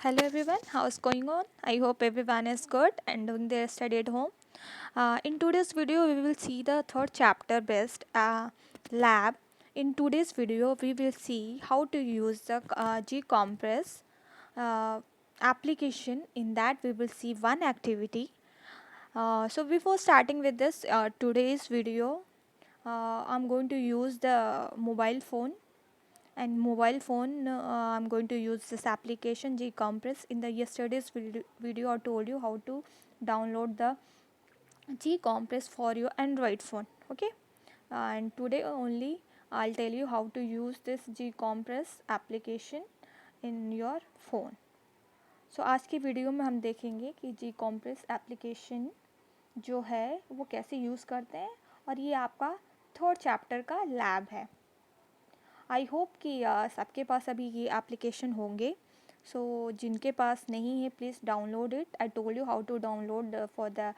Hello everyone, how's going on? I hope everyone is good and doing their study at home. In today's video, we will see the third chapter based lab. In today's video, we will see how to use the GCompress uh, application. In that, we will see one activity. So before starting with this today's video, I'm going to use the mobile phone and mobile phone. I'm going to use this application GCompress. In the yesterday's video I told you how to download the GCompress for your Android phone. Okay, and today only I'll tell you how to use this GCompress application in your phone. So आज की video में हम देखेंगे कि GCompress application जो है वो कैसे यूज़ करते हैं, और ये आपका थर्ड चैप्टर का लैब है. आई होप कि सबके पास अभी ये एप्लीकेशन होंगे. सो जिनके पास नहीं है please download it. I told you how to download for the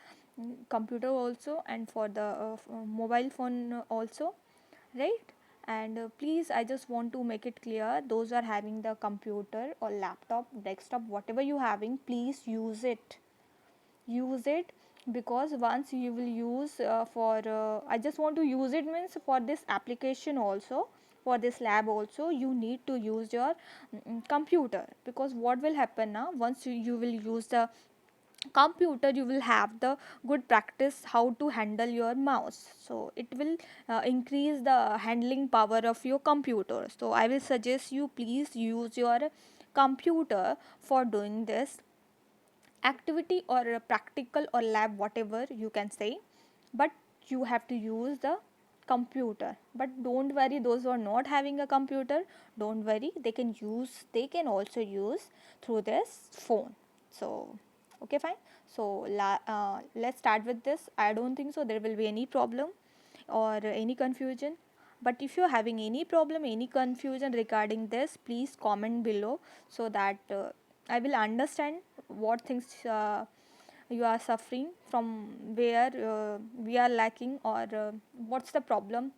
computer also and for the mobile phone also, right? And please, I just want to make it clear, those are having the computer or laptop, desktop, whatever you having, please use it, because once you will use for I just want to use it means for this application also, for this lab also you need to use your computer, because what will happen now, once you will use the computer, you will have the good practice how to handle your mouse, so it will increase the handling power of your computer. So I will suggest you please use your computer for doing this activity or a practical or lab, whatever you can say, but you have to use the computer. But don't worry, those who are not having a computer, don't worry, they can also use through this phone. So okay, fine. So let's start with this. I don't think so there will be any problem or any confusion, but if you're having any problem, any confusion regarding this, please comment below, so that I will understand what things you are suffering from, where we are lacking, or what's the problem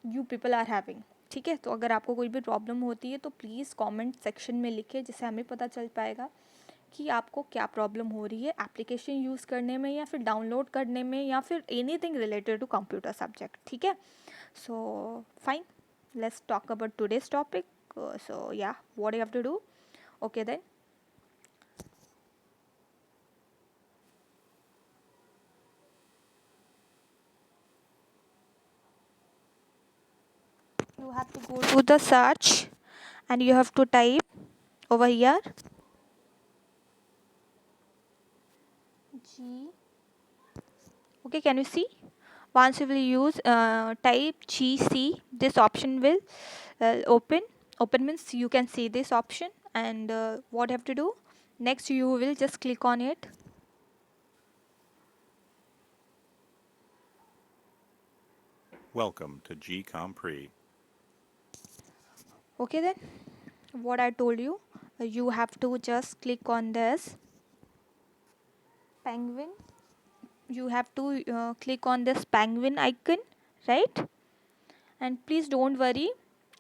you people are having. ठीक है, तो अगर आपको कोई भी problem होती है तो प्लीज़ कमेंट सेक्शन में लिखिए, जिससे हमें पता चल पाएगा कि आपको क्या प्रॉब्लम हो रही है एप्लीकेशन यूज़ करने में, या फिर डाउनलोड करने में, या फिर anything related to computer subject. ठीक है, so fine, let's talk about today's topic. So yeah, what you have to do. Okay then, you have to go to the search and you have to type over here G. Okay, can you see? Once you will use type GC, this option will open means you can see this option, and what you have to do next, you will just click on it. Welcome to GCompre. Okay, then what I told you, you have to just click on this penguin. You have to click on this penguin icon, right? And please don't worry,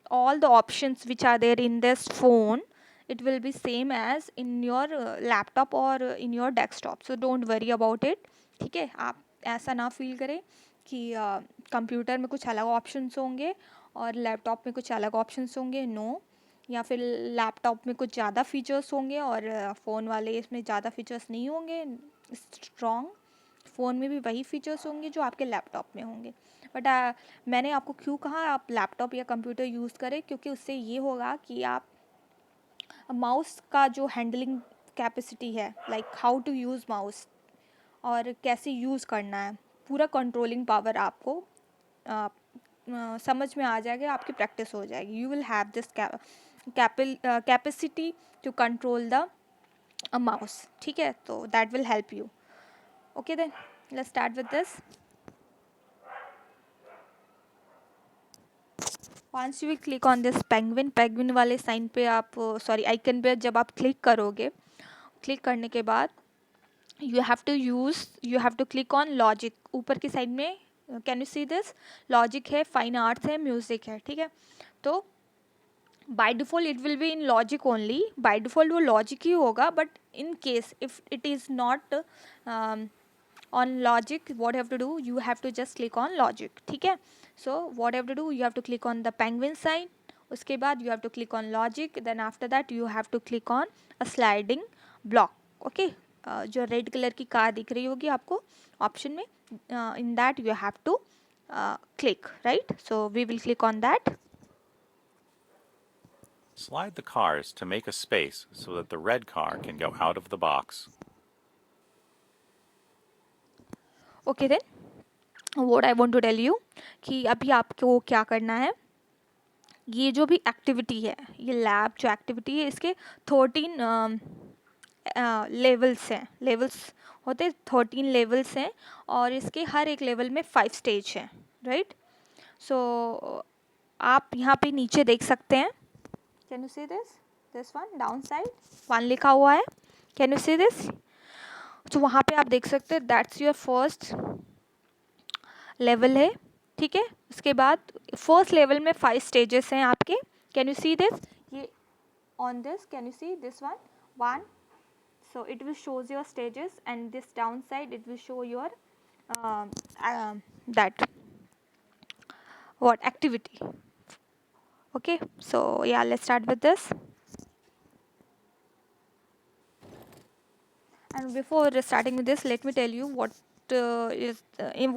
all the options which are there in this phone, it will be same as in your laptop or in your desktop, so don't worry about it. ठीक है, आप ऐसा ना feel करें कि computer में कुछ अलग ऑप्शंस होंगे और लैपटॉप में कुछ अलग ऑप्शंस होंगे. नो, या फिर लैपटॉप में कुछ ज़्यादा फीचर्स होंगे और फ़ोन वाले इसमें ज़्यादा फीचर्स नहीं होंगे. स्ट्रॉन्ग फ़ोन में भी वही फीचर्स होंगे जो आपके लैपटॉप में होंगे. बट मैंने आपको क्यों कहा आप लैपटॉप या कंप्यूटर यूज़ करें, क्योंकि उससे ये होगा कि आप माउस का जो हैंडलिंग कैपेसिटी है, like how to use mouse और कैसे यूज़ करना है, पूरा कंट्रोलिंग पावर आपको समझ में आ जाएगा, आपकी प्रैक्टिस हो जाएगी. You will have this capacity to control the mouse. ठीक है, तो that will help you. Okay then, let's start with this. Once you will click on this penguin वाले साइन पे आप, सॉरी आइकन पे जब आप क्लिक करोगे, क्लिक करने के बाद you have to click on logic. ऊपर की साइड में can you see this, logic है, फाइन आर्ट्स है, म्यूज़िक है. ठीक है, तो by default it will be in logic only, by default वो लॉजिक ही होगा, but in case if it is not on logic, what you have to do, you have to just click on logic, ठीक है. So what you have to do, you have to click on the penguin sign, उसके बाद you have to click on logic, then after that you have to click on a sliding block. Okay, जो red colour की car दिख रही होगी आपको option में, in that you have to click, right? So we will click on that. Slide the cars to make a space so that the red car can go out of the box. Okay, then what I want to tell you कि अभी आपको क्या करना है, ये जो भी activity है, ये लैब जो एक्टिविटी है, इसके 13 लेवल्स हैं, लेवल्स होते 13 लेवल्स हैं, और इसके हर एक लेवल में 5 स्टेज हैं, राइट. सो आप यहाँ पे नीचे देख सकते हैं, can you see this one down side 1 लिखा हुआ है, कैन यू सी दिस. तो वहाँ पे आप देख सकते हैं दैट्स योर फर्स्ट लेवल है, ठीक है. उसके बाद फर्स्ट लेवल में 5 स्टेजेस हैं आपके, कैन यू सी दिस, ये on this can you see this one, so it will shows your stages, and this downside it will show your that what activity. Okay, so yeah, let's start with this. And before starting with this, let me tell you what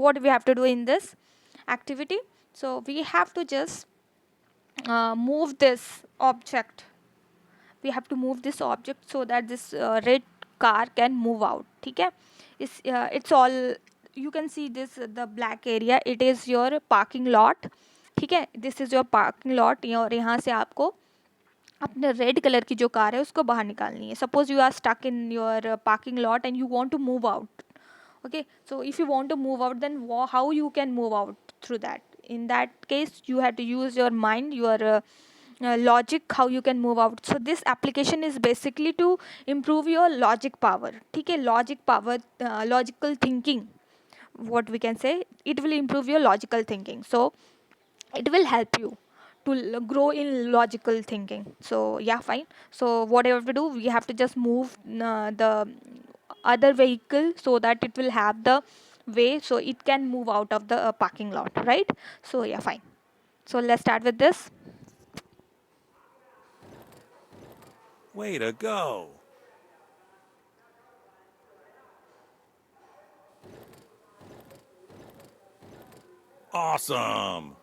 what we have to do in this activity. So we have to just move this object, we have to move this object so that this red car can move out, ठीक है. It's all, you can see this the black area, it is your parking lot, ठीक है. this is your parking lot, और यहाँ से आपको अपने red colour की जो कार है उसको बाहर निकालनी है. Suppose you are stuck in your parking lot and you want to move out. Okay, so if you want to move out, then how you can move out through that? In that case you have to use your mind, your logic, how you can move out. So this application is basically to improve your logic power, ठीक है. logic power, logical thinking, what we can say, it will improve your logical thinking. So it will help you to grow in logical thinking. So yeah, fine. So what I have to do, we have to just move the other vehicle so that it will have the way, so it can move out of the parking lot, right? So yeah, fine. So let's start with this. Way to go! Awesome!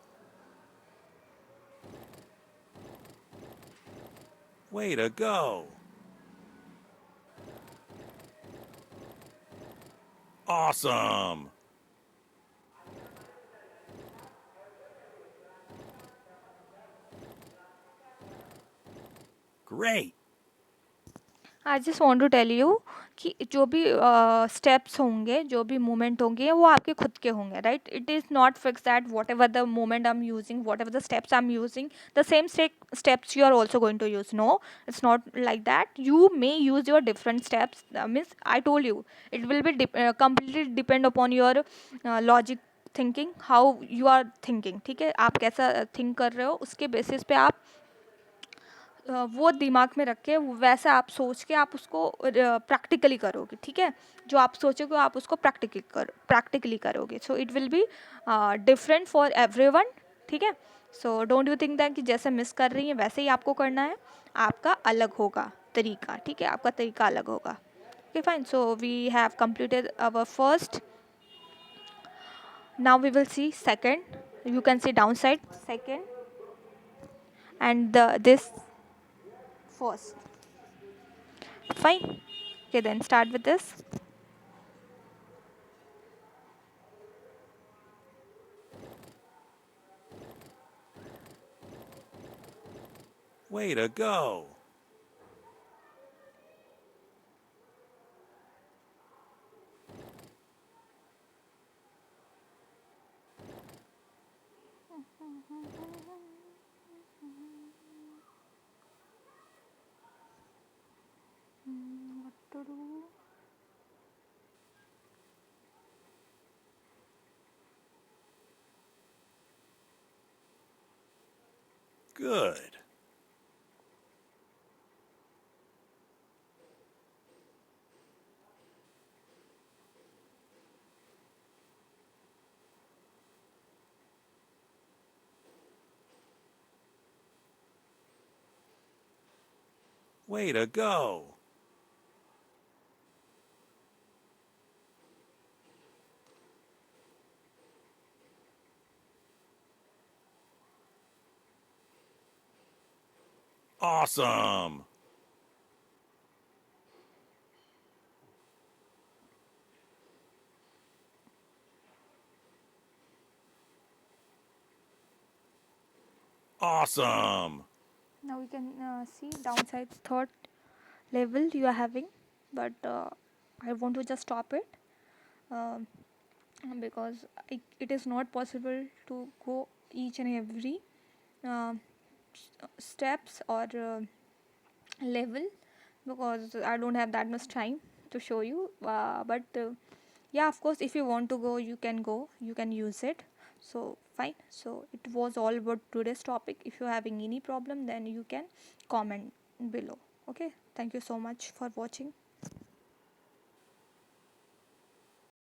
Way to go! Awesome! Great! I just want to tell you कि जो भी steps होंगे, जो भी movement होंगे, वो आपके खुद के होंगे, right. It is not fix that what ever the movement I am using, what ever the steps I am using, the same steps you are also going to use. No, it's not like that. You may use your different steps, means I told you it will be completely depend upon your logic thinking, how you are thinking, ठीक है. आप कैसा think कर रहे हो, उसके basis पे आप वो दिमाग में रख के वैसा आप सोच के आप उसको प्रैक्टिकली करोगे, ठीक है. जो आप सोचोगे आप उसको प्रैक्टिकली करोगे. So it will be different for everyone, ठीक है. So don't you think that कि जैसे मिस कर रही हैं वैसे ही आपको करना है, आपका अलग होगा तरीका, ठीक है. आपका तरीका अलग होगा. Okay, fine. So we have completed our first. Now we will see second. You can see downside second, and this first. Fine. Okay, then start with this. Way to go! What to do? Good. Way to go! Awesome! Awesome! Now we can see downside third level you are having, but I want to just stop it, um, because it is not possible to go each and every um steps or level, because I don't have that much time to show you. But yeah, of course, if you want to go, you can use it. So fine. So it was all about today's topic. If you're having any problem, then you can comment below. Okay, thank you so much for watching.